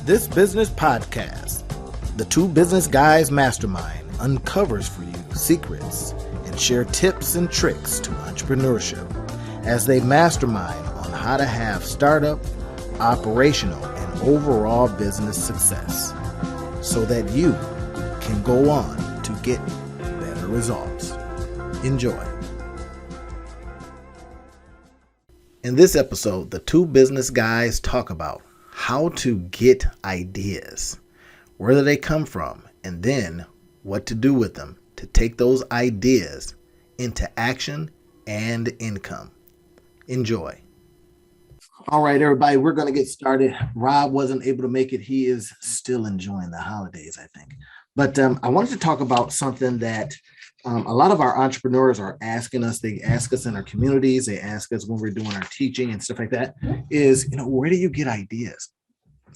This business podcast, the Two Business Guys Mastermind, uncovers for you secrets and share tips and tricks to entrepreneurship as they mastermind on how to have startup, operational, and overall business success so that you can go on to get better results. Enjoy. In this episode, the two business guys talk about how to get ideas, where do they come from, and then what to do with them to take those ideas into action and income. Enjoy. All right, everybody, we're going to get started. Rob wasn't able to make it. He is still enjoying the holidays, I think. But I wanted to talk about something that a lot of our entrepreneurs are asking us. They ask us in our communities. They ask us when we're doing our teaching and stuff like that is, where do you get ideas?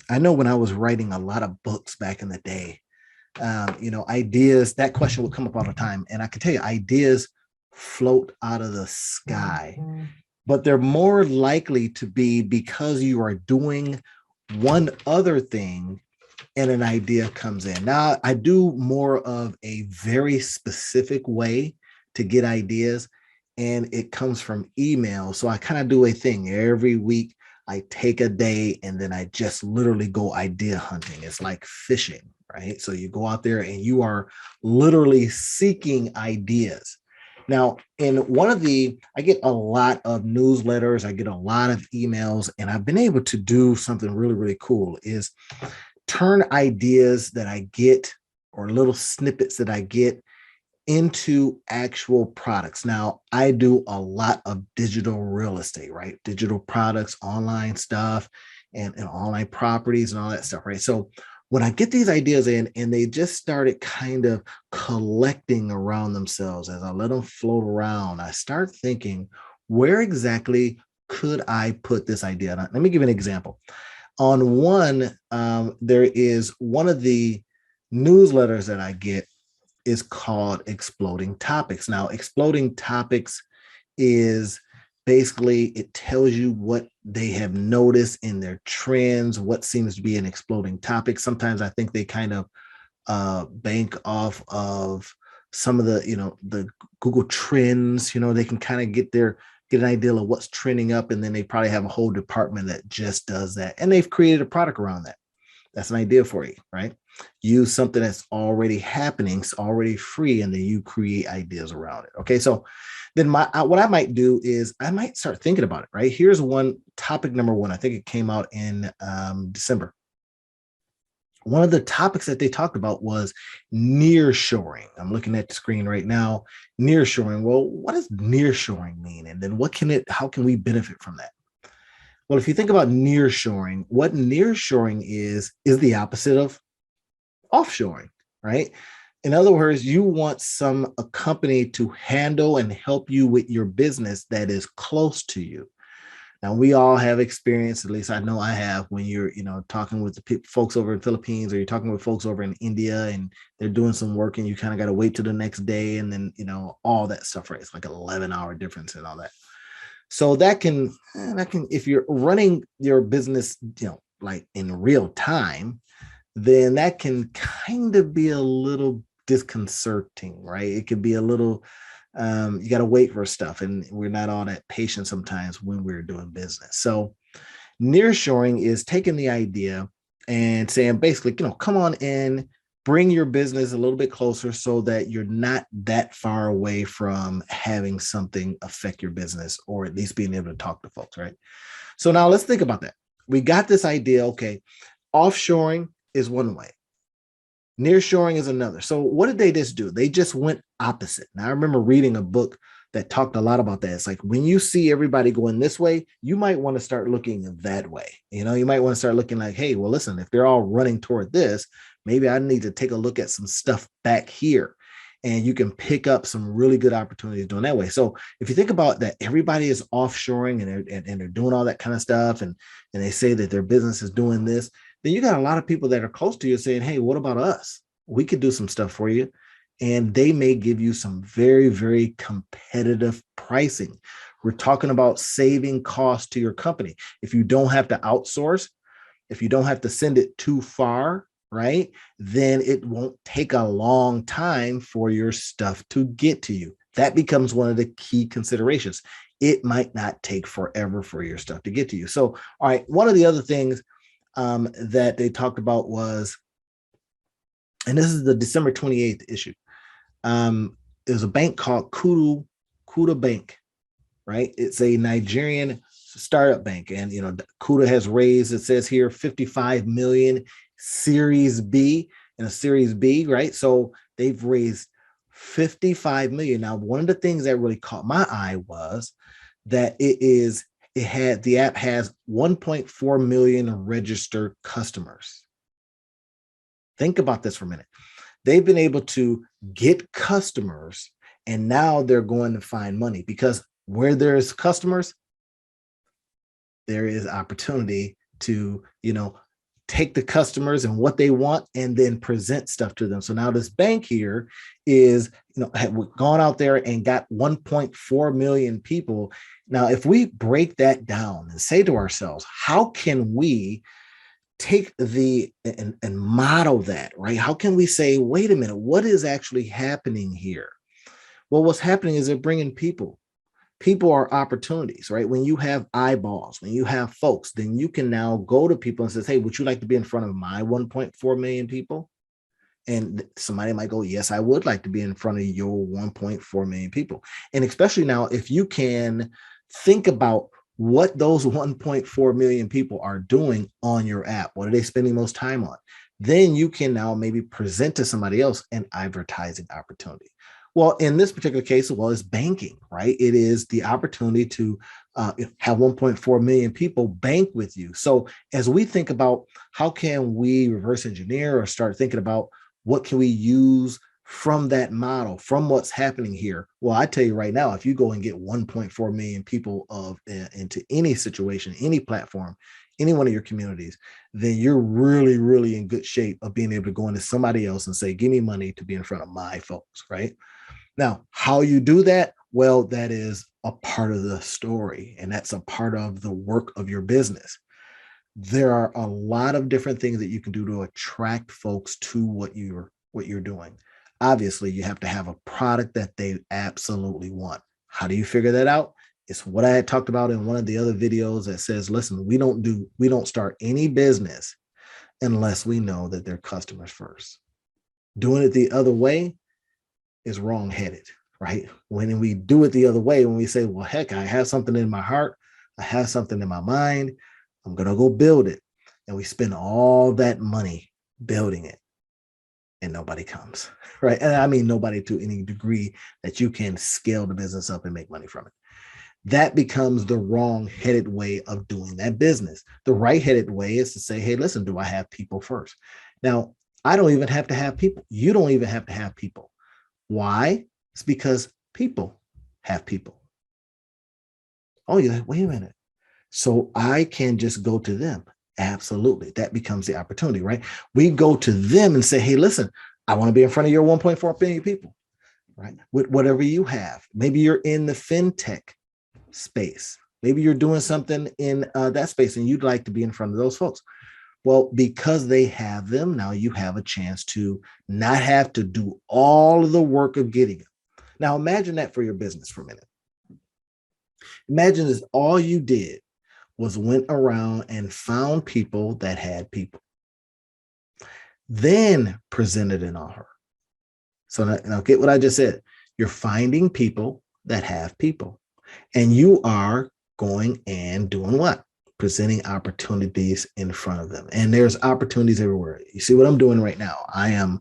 I know when I was writing a lot of books back in the day, ideas, that question would come up all the time. And I can tell you, ideas float out of the sky, but they're more likely to be because you are doing one other thing and an idea comes in. Now, I do more of a very specific way to get ideas, and it comes from email. So I kind of do a thing every week. I take a day and then I just literally go idea hunting. It's like fishing, right? So you go out there and you are literally seeking ideas. Now, I get a lot of newsletters, I get a lot of emails, and I've been able to do something really, really cool is turn ideas that I get or little snippets that I get into actual products. Now, I do a lot of digital real estate, right? Digital products, online stuff, and online properties and all that stuff, right? So when I get these ideas in and they just started kind of collecting around themselves as I let them float around, I start thinking, where exactly could I put this idea? Let me give you an example. On one, there is one of the newsletters that I get is called Exploding Topics. Now, Exploding Topics is basically, it tells you what they have noticed in their trends, what seems to be an exploding topic. Sometimes I think they kind of bank off of some of the Google trends. They can kind of get an idea of what's trending up, and then they probably have a whole department that just does that. And they've created a product around that. That's an idea for you, right? Use something that's already happening, it's already free, and then you create ideas around it. Okay, so then what I might do is I might start thinking about it, right? Here's one topic number one. I think it came out in December. One of the topics that they talked about was nearshoring. I'm looking at the screen right now. Nearshoring. Well, what does nearshoring mean? And then how can we benefit from that? Well, if you think about nearshoring, what nearshoring is the opposite of offshoring, right? In other words, you want a company to handle and help you with your business that is close to you. Now, we all have experience, at least I know I have, when you're, talking with the folks over in Philippines, or you're talking with folks over in India and they're doing some work and you kind of got to wait till the next day. And then, all that stuff, right? It's like an 11-hour difference and all that. So that can, if you're running your business, like in real time, then that can kind of be a little disconcerting, right? It could be a little, you got to wait for stuff, and we're not all that patient sometimes when we're doing business. So nearshoring is taking the idea and saying, basically, come on in, bring your business a little bit closer so that you're not that far away from having something affect your business, or at least being able to talk to folks, right? So now let's think about that. We got this idea, okay, offshoring is one way. Nearshoring is another. So what did they just do? They just went opposite. Now, I remember reading a book that talked a lot about that. It's like when you see everybody going this way, you might want to start looking that way. You might want to start looking like, hey, well, listen, if they're all running toward this, maybe I need to take a look at some stuff back here. And you can pick up some really good opportunities doing that way. So if you think about that, everybody is offshoring and they're doing all that kind of stuff, and they say that their business is doing this, then you got a lot of people that are close to you saying, hey, what about us? We could do some stuff for you. And they may give you some very, very competitive pricing. We're talking about saving costs to your company. If you don't have to outsource, if you don't have to send it too far, right, then it won't take a long time for your stuff to get to you. That becomes one of the key considerations. It might not take forever for your stuff to get to you. So, all right, one of the other things that they talked about was, and this is the December 28th issue. There's a bank called Kuda Bank, right? It's a Nigerian startup bank, and Kuda has raised, it says here, 55 million Series B, and a Series B, right? So they've raised 55 million. Now, one of the things that really caught my eye was that the app has 1.4 million registered customers. Think about this for a minute. They've been able to get customers, and now they're going to find money, because where there's customers, there is opportunity to, take the customers and what they want and then present stuff to them. So now this bank here is, have gone out there and got 1.4 million people. Now, if we break that down and say to ourselves, how can we take and model that, right? How can we say, wait a minute, what is actually happening here? Well, what's happening is they're bringing people. People are opportunities, right? When you have eyeballs, when you have folks, then you can now go to people and says, hey, would you like to be in front of my 1.4 million people? And somebody might go, yes, I would like to be in front of your 1.4 million people. And especially now, if you can think about what those 1.4 million people are doing on your app, what are they spending most time on? Then you can now maybe present to somebody else an advertising opportunity. Well, in this particular case, it's banking, right? It is the opportunity to have 1.4 million people bank with you. So as we think about how can we reverse engineer or start thinking about what can we use from that model, from what's happening here? Well, I tell you right now, if you go and get 1.4 million people into any situation, any platform, any one of your communities, then you're really, really in good shape of being able to go into somebody else and say, give me money to be in front of my folks, right? Now, how you do that? Well, that is a part of the story, and that's a part of the work of your business. There are a lot of different things that you can do to attract folks to what you're doing. Obviously, you have to have a product that they absolutely want. How do you figure that out? It's what I had talked about in one of the other videos that says, listen, we don't start any business unless we know that they're customers first. Doing it the other way is wrong-headed, right? When we do it the other way, when we say, well, heck, I have something in my heart, I have something in my mind, I'm going to go build it. And we spend all that money building it and nobody comes, right? And I mean, nobody to any degree that you can scale the business up and make money from it. That becomes the wrong-headed way of doing that business. The right-headed way is to say, hey, listen, do I have people first? Now, I don't even have to have people. You don't even have to have people. Why? It's because people have people. Oh, you're like, wait a minute. So I can just go to them. Absolutely. That becomes the opportunity, right? We go to them and say, hey, listen, I want to be in front of your 1.4 billion people, right? With whatever you have. Maybe you're in the fintech space. Maybe you're doing something in that space and you'd like to be in front of those folks. Well, because they have them, now you have a chance to not have to do all of the work of getting them. Now, imagine that for your business for a minute. Imagine this, all you did was went around and found people that had people, then presented an offer. So now get what I just said. You're finding people that have people, and you are going and doing what? Presenting opportunities in front of them. And there's opportunities everywhere. You see what I'm doing right now? I am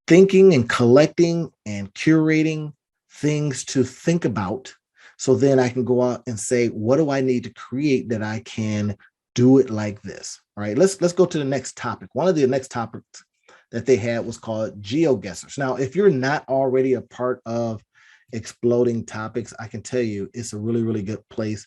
thinking and collecting and curating things to think about. So then I can go out and say, what do I need to create that I can do it like this? All right, let's go to the next topic. One of the next topics that they had was called GeoGuessrs. Now, if you're not already a part of Exploding Topics, I can tell you it's a really, really good place.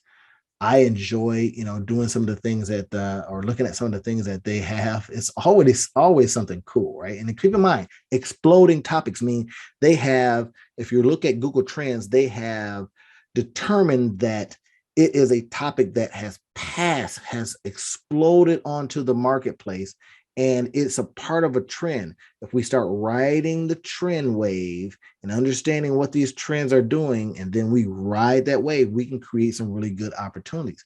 I enjoy, doing some of the things that, or looking at some of the things that they have. It's always something cool, right? And keep in mind, Exploding Topics mean they have, if you look at Google Trends, they have determined that it is a topic that has exploded onto the marketplace, and it's a part of a trend. If we start riding the trend wave and understanding what these trends are doing, and then we ride that wave, we can create some really good opportunities.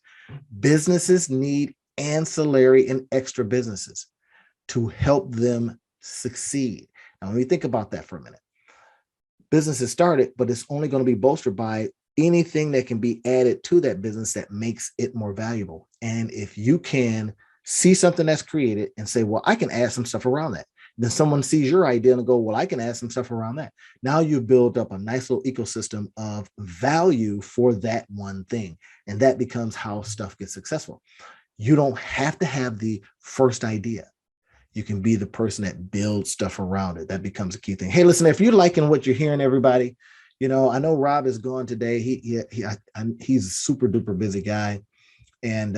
Businesses need ancillary and extra businesses to help them succeed. Now, when we think about that for a minute, businesses started, but it's only going to be bolstered by anything that can be added to that business that makes it more valuable. And if you can see something that's created and say, well, I can add some stuff around that. Then someone sees your idea and go, well, I can add some stuff around that. Now you build up a nice little ecosystem of value for that one thing. And that becomes how stuff gets successful. You don't have to have the first idea. You can be the person that builds stuff around it. That becomes a key thing. Hey, listen, if you're liking what you're hearing, everybody, I know Rob is gone today. He's a super duper busy guy. And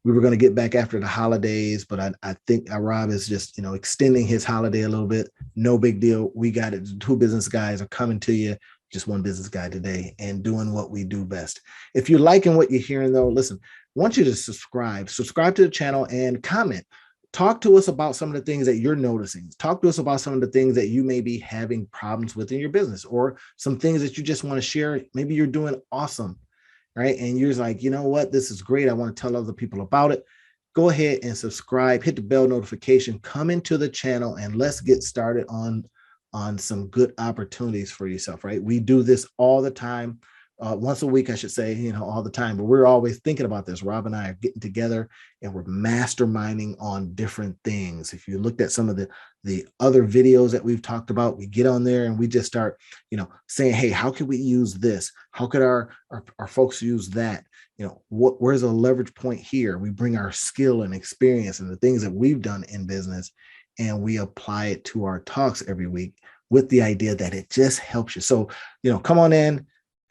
we were going to get back after the holidays, but I think Rob is just, extending his holiday a little bit. No big deal. We got it. Two business guys are coming to you. Just one business guy today and doing what we do best. If you're liking what you're hearing, though, listen, I want you to subscribe to the channel and comment. Talk to us about some of the things that you're noticing. Talk to us about some of the things that you may be having problems with in your business, or some things that you just want to share. Maybe you're doing awesome, right? And you're like, you know what? This is great. I want to tell other people about it. Go ahead and subscribe, hit the bell notification, come into the channel, and let's get started on some good opportunities for yourself, right? We do this all the time. Once a week, I should say, all the time, but we're always thinking about this. Rob and I are getting together and we're masterminding on different things. If you looked at some of the other videos that we've talked about, we get on there and we just start, saying, hey, how can we use this? How could our folks use that? Where's a leverage point here? We bring our skill and experience and the things that we've done in business, and we apply it to our talks every week with the idea that it just helps you. So,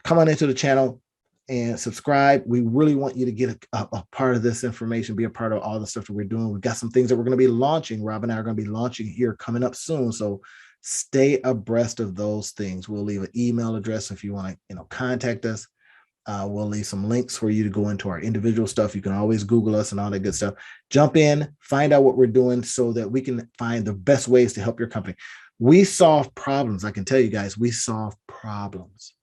come on into the channel and subscribe. We really want you to get a part of this information, be a part of all the stuff that we're doing. We've got some things that we're going to be launching. Rob and I are going to be launching here coming up soon. So stay abreast of those things. We'll leave an email address if you want to, contact us. We'll leave some links for you to go into our individual stuff. You can always Google us and all that good stuff. Jump in, find out what we're doing so that we can find the best ways to help your company. We solve problems. I can tell you guys, we solve problems.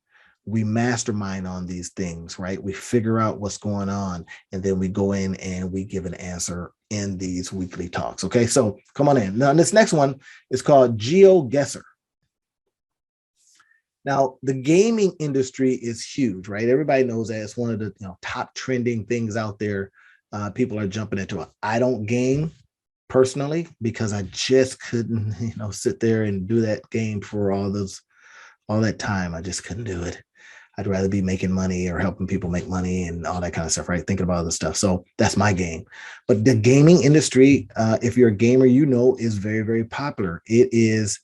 We mastermind on these things, right? We figure out what's going on, and then we go in and we give an answer in these weekly talks. Okay, so come on in. Now, this next one is called GeoGuessr. Now, the gaming industry is huge, right? Everybody knows that it's one of the top trending things out there. People are jumping into it. I don't game personally because I just couldn't, sit there and do that game for all that time. I just couldn't do it. I'd rather be making money or helping people make money and all that kind of stuff, right? Thinking about other stuff. So that's my game. But the gaming industry, if you're a gamer, is very, very popular. It is,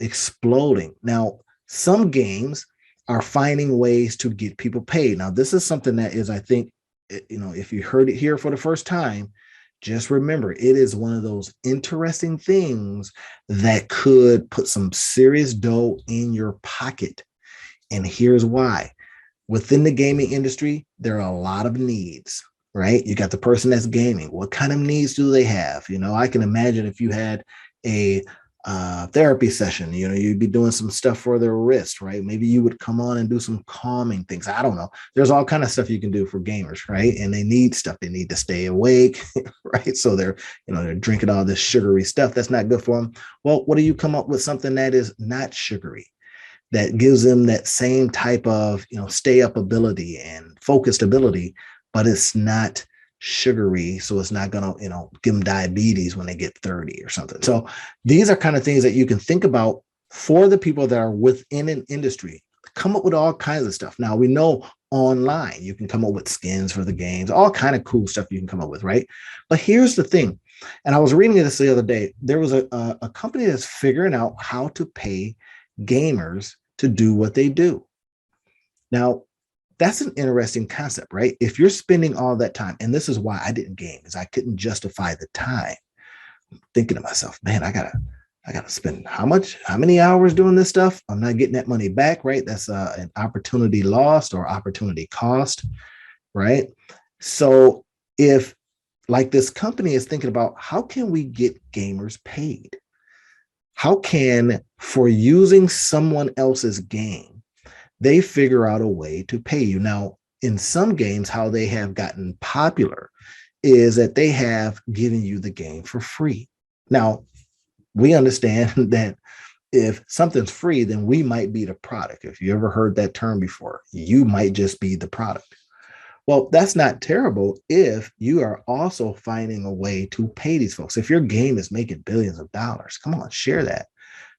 exploding. Now, some games are finding ways to get people paid. Now, this is something that is, I think, if you heard it here for the first time, just remember, it is one of those interesting things that could put some serious dough in your pocket. And here's why. Within the gaming industry, there are a lot of needs, right? You got the person that's gaming. What kind of needs do they have? I can imagine if you had a therapy session, you'd be doing some stuff for their wrist, right? Maybe you would come on and do some calming things. I don't know. There's all kind of stuff you can do for gamers, right? And they need stuff. They need to stay awake, right? So they're drinking all this sugary stuff that's not good for them. Well, what do you come up with something that is not sugary, that gives them that same type of, stay up ability and focused ability, but it's not sugary. So it's not going to, give them diabetes when they get 30 or something. So these are kind of things that you can think about for the people that are within an industry. Come up with all kinds of stuff. Now we know online, you can come up with skins for the games, all kind of cool stuff you can come up with, right? But here's the thing. And I was reading this the other day. There was a company that's figuring out how to pay gamers to do what they do. Now, that's an interesting concept, right? If you're spending all that time, and this is why I didn't game, is I couldn't justify the time. I'm thinking to myself, man, I gotta spend how many hours doing this stuff? I'm not getting that money back, right? That's an opportunity lost or opportunity cost. right? So if like this company is thinking about how can we get gamers paid? How can, for using someone else's game, they figure out a way to pay you? Now, in some games, how they have gotten popular is that they have given you the game for free. Now, we understand that if something's free, then we might be the product. If you ever heard that term before, you might just be the product. Well, that's not terrible if you are also finding a way to pay these folks. If your game is making billions of dollars, come on, share that,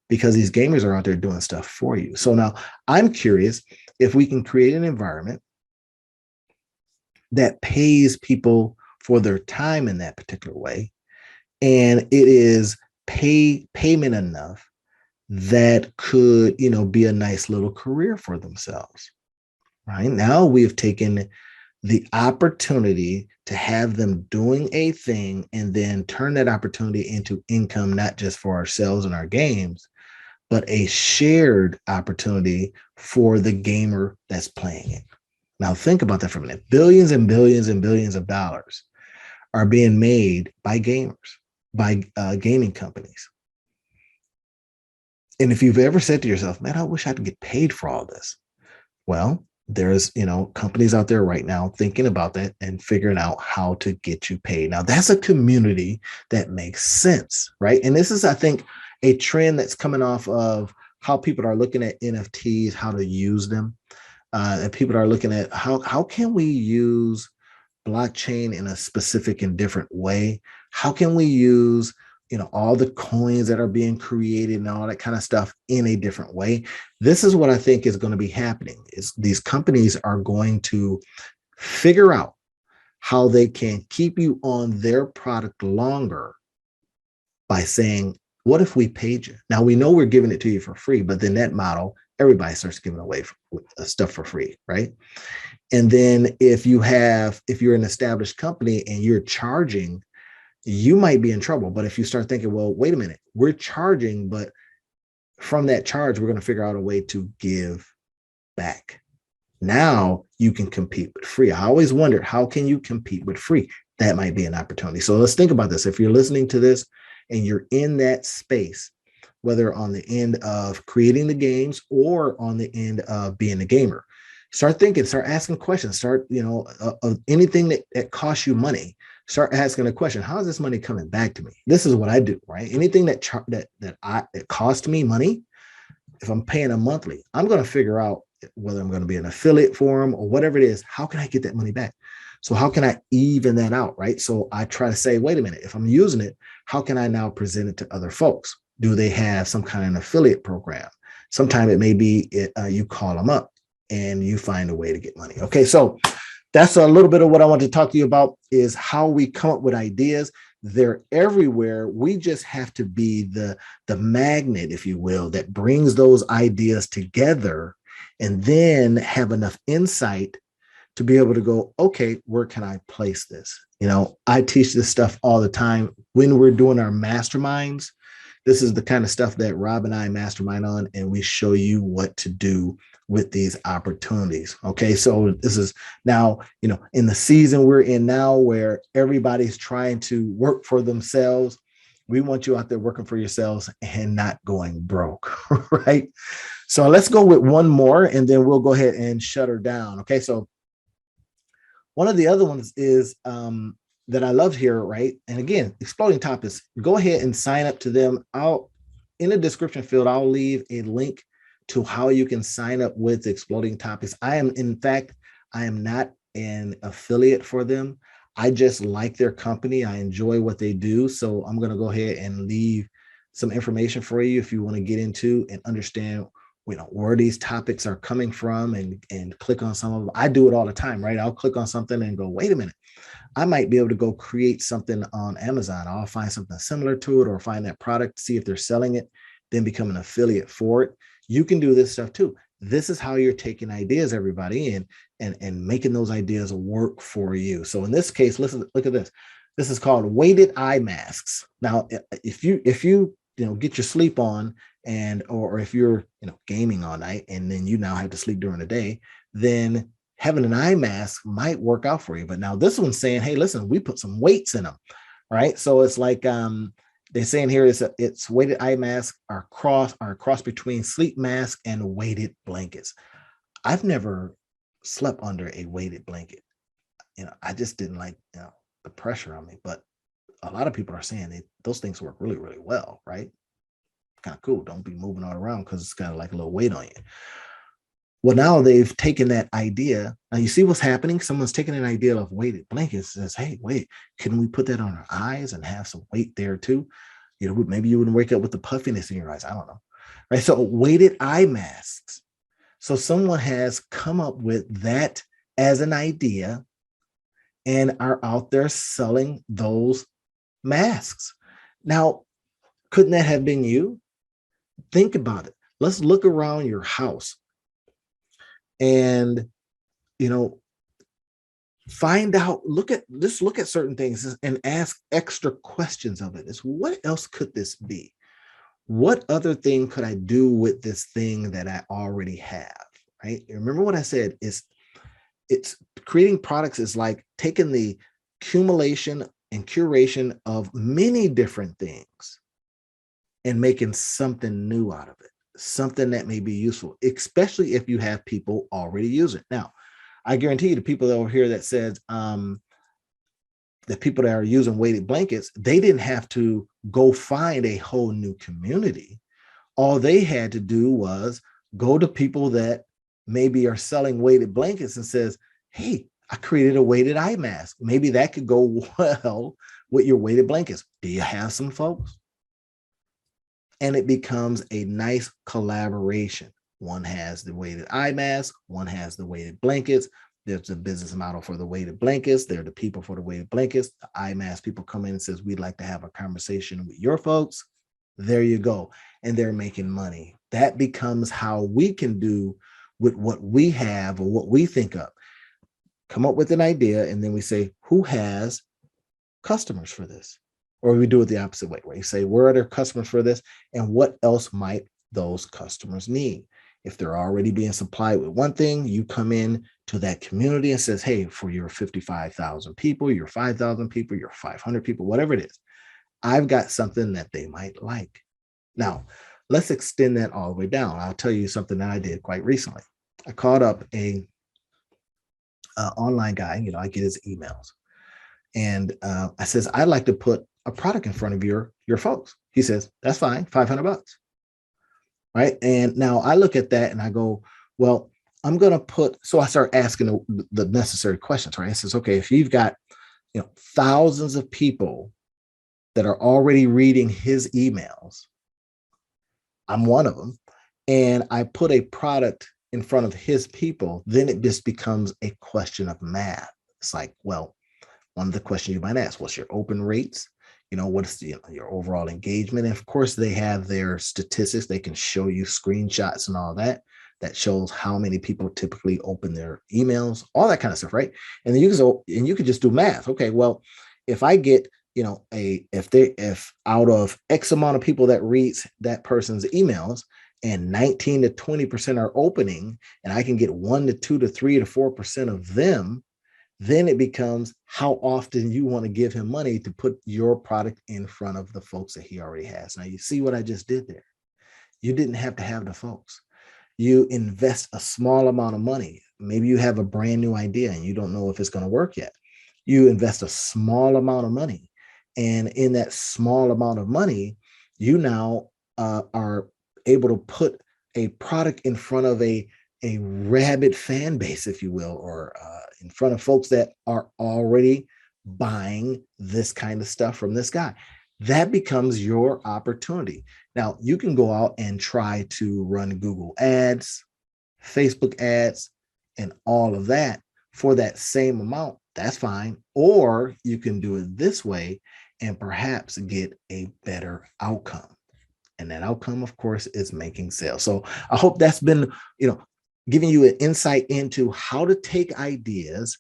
because these gamers are out there doing stuff for you. So now I'm curious if we can create an environment that pays people for their time in that particular way, and it is payment enough that could, be a nice little career for themselves. Right now, we have taken the opportunity to have them doing a thing and then turn that opportunity into income, not just for ourselves and our games, but a shared opportunity for the gamer that's playing it. Now, think about that for a minute. Billions and billions and billions of dollars are being made by gamers, by gaming companies. And if you've ever said to yourself, man, I wish I could get paid for all this. Well, there's, companies out there right now thinking about that and figuring out how to get you paid. Now, that's a community that makes sense, right? And this is, I think, a trend that's coming off of how people are looking at NFTs, how to use them. And people are looking at how can we use blockchain in a specific and different way? How can we use all the coins that are being created and all that kind of stuff in a different way? This is what I think is going to be happening. Is these companies are going to figure out how they can keep you on their product longer by saying, what if we paid you? Now, we know we're giving it to you for free, but then that model, everybody starts giving away stuff for free, right? And then if you're an established company and you're charging, you might be in trouble. But if you start thinking, well, wait a minute, we're charging, but from that charge, we're going to figure out a way to give back. Now you can compete with free. I always wondered, how can you compete with free? That might be an opportunity. So let's think about this. If you're listening to this and you're in that space, whether on the end of creating the games or on the end of being a gamer, start thinking, start asking questions, start, anything that costs you money, start asking a question. How is this money coming back to me? This is what I do, right? Anything that cost me money, if I'm paying them monthly, I'm going to figure out whether I'm going to be an affiliate for them or whatever it is. How can I get that money back? So how can I even that out, right? So I try to say, wait a minute, if I'm using it, how can I now present it to other folks? Do they have some kind of affiliate program? Sometimes it may be you call them up and you find a way to get money. Okay, so that's a little bit of what I want to talk to you about, is how we come up with ideas. They're everywhere. We just have to be the magnet, if you will, that brings those ideas together and then have enough insight to be able to go, okay, where can I place this? I teach this stuff all the time when we're doing our masterminds. This is the kind of stuff that Rob and I mastermind on, and we show you what to do with these opportunities. Okay, so this is now, in the season we're in now where everybody's trying to work for themselves. We want you out there working for yourselves and not going broke, right? So let's go with one more and then we'll go ahead and shut her down. Okay, so one of the other ones is that I love here, right? And again, Exploding Topics, go ahead and sign up to them. In the description field, I'll leave a link to how you can sign up with Exploding Topics. I am not an affiliate for them. I just like their company. I enjoy what they do. So I'm going to go ahead and leave some information for you if you want to get into and understand where these topics are coming from, and click on some of them. I do it all the time, right? I'll click on something and go, wait a minute, I might be able to go create something on Amazon. I'll find something similar to it or find that product, see if they're selling it, then become an affiliate for it. You can do this stuff too. This is how you're taking ideas, everybody, and making those ideas work for you. So in this case, listen, look at this. This is called weighted eye masks. Now, if you get your sleep on, or if you're gaming all night and then you now have to sleep during the day, then having an eye mask might work out for you. But now this one's saying, hey, listen, we put some weights in them, right? So it's like they're saying here it's weighted eye mask are cross between sleep mask and weighted blankets. I've never slept under a weighted blanket. I just didn't like the pressure on me. But a lot of people are saying those things work really, really well, right? Kind of cool. Don't be moving all around because it's kind of like a little weight on you. Well, now they've taken that idea. Now you see what's happening. Someone's taking an idea of weighted blankets and says, hey, wait, can we put that on our eyes and have some weight there too? Maybe you wouldn't wake up with the puffiness in your eyes. I don't know. Right. So weighted eye masks. So someone has come up with that as an idea and are out there selling those masks. Now, couldn't that have been you? Think about it. Let's look around your house and, find out, look at certain things and ask extra questions of it. Is what else could this be? What other thing could I do with this thing that I already have? Right? Remember what I said is it's creating products is like taking the accumulation and curation of many different things and making something new out of it, something that may be useful, especially if you have people already use it. Now, I guarantee you the people over here that says the people that are using weighted blankets, they didn't have to go find a whole new community. All they had to do was go to people that maybe are selling weighted blankets and says, hey, I created a weighted eye mask. Maybe that could go well with your weighted blankets. Do you have some folks? And it becomes a nice collaboration. One has the weighted eye mask, one has the weighted blankets. There's a business model for the weighted blankets. There are the people for the weighted blankets. The eye mask people come in and says, we'd like to have a conversation with your folks. There you go. And they're making money. That becomes how we can do with what we have or what we think of. Come up with an idea, and then we say, who has customers for this? Or we do it the opposite way, where you say, where are their customers for this? And what else might those customers need? If they're already being supplied with one thing, you come in to that community and says, hey, for your 55,000 people, your 5,000 people, your 500 people, whatever it is, I've got something that they might like. Now, let's extend that all the way down. I'll tell you something that I did quite recently. I called up a online guy, I get his emails. And I says, I'd like to put a product in front of your folks. He says, that's fine, $500. Right. And now I look at that and I go, well, I'm going to put, so I start asking the necessary questions, right? It says, okay, if you've got, thousands of people that are already reading his emails, I'm one of them, and I put a product in front of his people, then it just becomes a question of math. It's like, well, one of the questions you might ask, what's your open rates? What's your overall engagement? And of course, they have their statistics. They can show you screenshots and all that. That shows how many people typically open their emails, all that kind of stuff, right? And then you can just do math. Okay, well, if I get, if out of X amount of people that reads that person's emails, and 19 to 20% are opening, and I can get 1 to 2 to 3 to 4% of them, then it becomes how often you want to give him money to put your product in front of the folks that he already has. Now, you see what I just did there? You didn't have to have the folks. You invest a small amount of money. Maybe you have a brand new idea and you don't know if it's going to work yet. You invest a small amount of money. And in that small amount of money, you now are able to put a product in front of a rabid fan base, if you will, or in front of folks that are already buying this kind of stuff from this guy. That becomes your opportunity. Now, you can go out and try to run Google ads, Facebook ads, and all of that for that same amount. That's fine. Or you can do it this way and perhaps get a better outcome. And that outcome, of course, is making sales. So I hope that's been, giving you an insight into how to take ideas,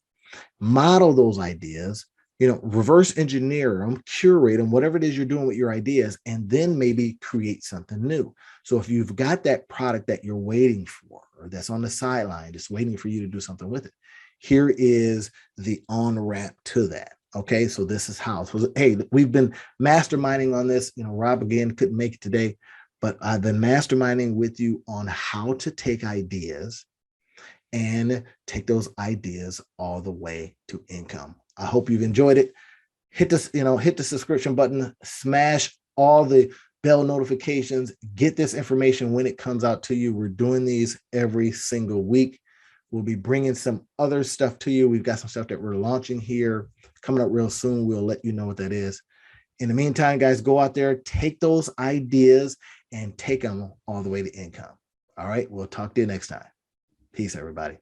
model those ideas, reverse engineer them, curate them, whatever it is you're doing with your ideas, and then maybe create something new. So if you've got that product that you're waiting for, or that's on the sideline, just waiting for you to do something with it, here is the on ramp to that. Okay, so this is how. So, hey, we've been masterminding on this. Rob again couldn't make it today, but I've been masterminding with you on how to take ideas and take those ideas all the way to income. I hope you've enjoyed it. Hit this, hit the subscription button, smash all the bell notifications, get this information when it comes out to you. We're doing these every single week. We'll be bringing some other stuff to you. We've got some stuff that we're launching here coming up real soon. We'll let you know what that is. In the meantime, guys, go out there, take those ideas and take them all the way to income. All right. We'll talk to you next time. Peace, everybody.